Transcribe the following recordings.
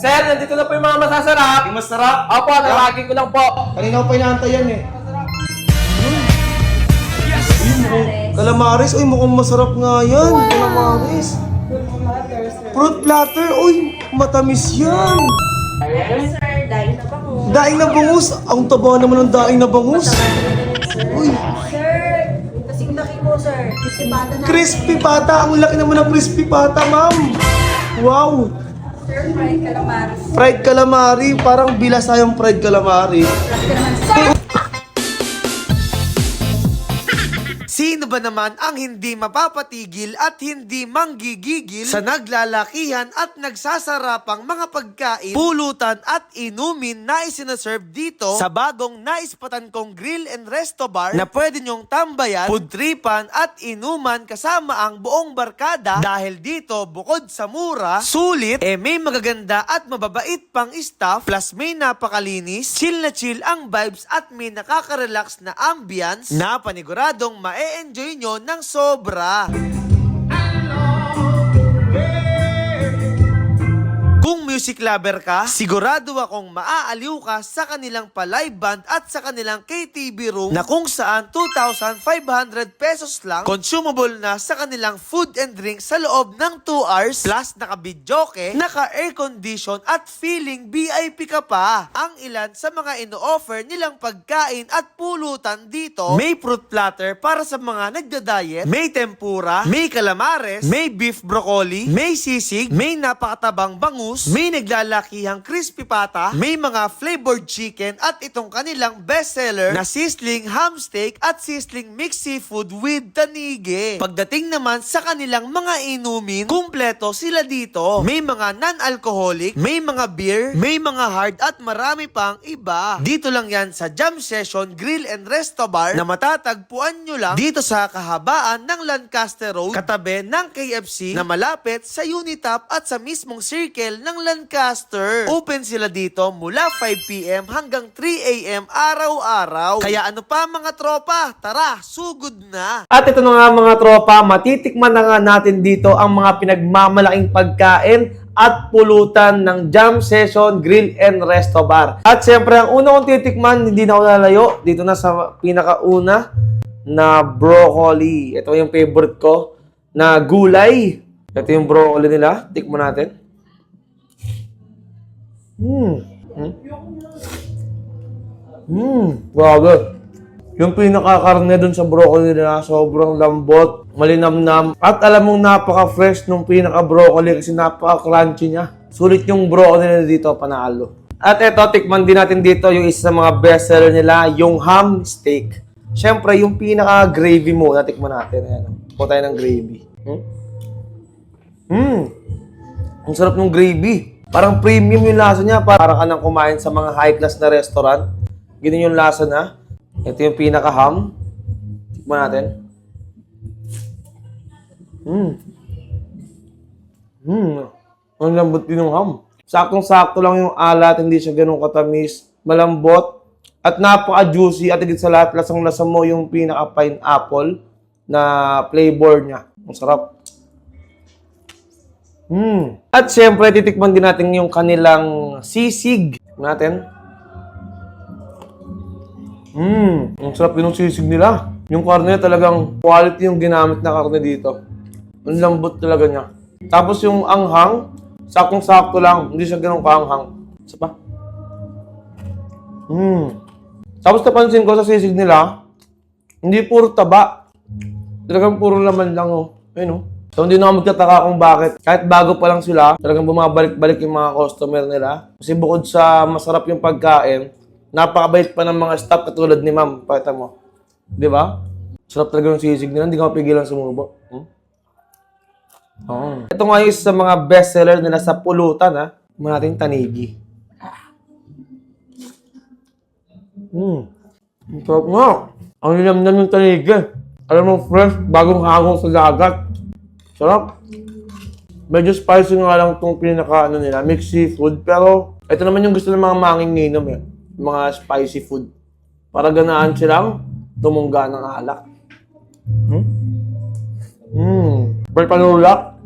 Sir, nandito na po yung mga masasarap. Yung masarap. Opo, naragin ko lang po. Kanina ko pa inaantay yan eh. Calamares. Uy, mukhang masarap nga yan. Calamares. Fruit platter. Uy, matamis yan. Sir, dahil na bangus. Daing na bangus. Ang taba naman ng daing na bangus. Uy, Sir, kasing laki mo, sir. Crispy pata na. crispy pata. Ang laki naman ng crispy pata, ma'am. Wow. Sir, fried calamares. Fried calamari. Parang bilasa yung fried calamari. Grabe ka naman, sir. Sino ba naman ang hindi mapapatigil at hindi manggigigil sa naglalakihan at nagsasarapang mga pagkain, pulutan at inumin na isinaserve dito sa bagong naispatan kong grill and resto bar na pwede nyong tambayan, pudtripan at inuman kasama ang buong barkada dahil dito bukod sa mura, sulit, may magaganda at mababait pang staff plus may napakalinis, chill na chill ang vibes at may nakaka-relax na ambience na paniguradong ma-enjoy nyo ng sobra. Kung music lover ka, sigurado akong maaaliw ka sa kanilang pa-live band at sa kanilang KTV room na kung saan 2,500 pesos lang, consumable na sa kanilang food and drink sa loob ng 2 hours, plus naka-videoke, naka-air condition at feeling VIP ka pa. Ang ilan sa mga ino-offer nilang pagkain at pulutan dito, may fruit platter para sa mga nagda-diet, may tempura, may calamares, may beef broccoli, may sisig, may napakatabang bangus, may naglalakihang crispy pata, may mga flavored chicken at itong kanilang bestseller na sizzling ham steak at sizzling mixed seafood with tanige. Pagdating naman sa kanilang mga inumin, kumpleto sila dito. May mga non-alcoholic, may mga beer, may mga hard at marami pang iba. Dito lang yan sa Jam Session Grill and Resto Bar na matatagpuan nyo lang dito sa kahabaan ng Lancaster Road, katabi ng KFC na malapit sa Unitap at sa mismong circle ng Lancaster. Open sila dito mula 5 p.m. hanggang 3 a.m. araw-araw. Kaya ano pa mga tropa, tara, sugod na! At ito na nga mga tropa, matitikman na nga natin dito ang mga pinagmamalaking pagkain at pulutan ng Jam Session Grill and Resto Bar. At siyempre, ang una kong titikman, hindi na ako lalayo. Dito na sa pinakauna na broccoli. Ito yung favorite ko na gulay. Ito yung broccoli nila. Tikman natin. Grabe. Yung pinakakarne dun sa broccoli nila, sobrang lambot, malinamnam, at alam mong napaka-fresh nung pinaka-broccoli kasi napaka-crunchy niya. Sulit yung broccoli nila dito, panalo. At eto, tikman din natin dito yung isa sa mga bestseller nila, yung ham steak. Siyempre, yung pinaka-gravy mo, natikman natin. Ayan, po tayo ng gravy. Ang sarap ng gravy. Parang premium yung lasa niya. Parang ka nang kumain sa mga high-class na restaurant. Ganyan yung lasa na. Ito yung pinaka-ham. Tikman natin. Ang lambot din ng ham. Saktong-sakto lang yung alat. Hindi siya ganun katamis. Malambot. At napaka-juicy. At higit sa lahat, lasang-lasa mo yung pinaka-pineapple na flavor niya. Ang sarap. At syempre, titikman din natin yung kanilang sisig. Natin. Ang sarap yung sisig nila. Yung karne talagang quality yung ginamit na karne dito. Ang lambot talaga niya. Tapos yung anghang, sakong-sakto lang. Hindi siya ganun kaanghang. Isa pa. Tapos napansin ko sa sisig nila, hindi puro taba. Talagang puro laman lang, oh. Ayun, oh. So, hindi na ako magtataka kung bakit. Kahit bago pa lang sila, talagang bumabalik-balik yung mga customer nila. Kasi bukod sa masarap yung pagkain, napakabait pa ng mga staff katulad ni ma'am. Pakita mo. Di ba? Sarap talaga yung sisig nila. Hindi ka mapigilan sumubo. Ito nga yung isa sa mga bestseller nila sa pulutan, ha. Mga nating tanigi. Ang sarap nga. Ang linamnan yung tanigi. Alam mo, fresh, bagong hangong sa dagat. Sarap. Medyo spicy nga lang itong pinaka nila, mixed seafood. Pero ito naman yung gusto ng mga manginginom eh. Mga spicy food. Para ganaan silang tumungga ng alak. May panulak.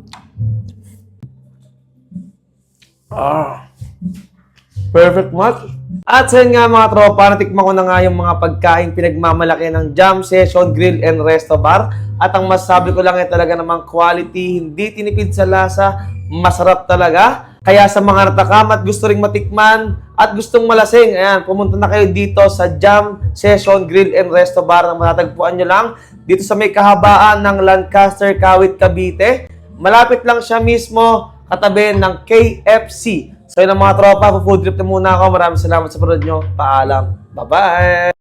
Perfect match. At sa yun nga mga tropa, natikman ko na nga yung mga pagkain pinagmamalaki ng Jam Session Grill and Resto Bar. At ang masasabi ko lang ay talaga namang quality, hindi tinipid sa lasa, masarap talaga. Kaya sa mga natakam at gusto ring matikman at gustong malasing, ayan, pumunta na kayo dito sa Jam Session Grill and Resto Bar na matatagpuan nyo lang dito sa may kahabaan ng Lancaster, Kawit, Cavite. Malapit lang siya mismo katabi ng KFC. So yun ang mga tropa, food trip na muna ako. Maraming salamat sa panood nyo. Paalam. Bye-bye!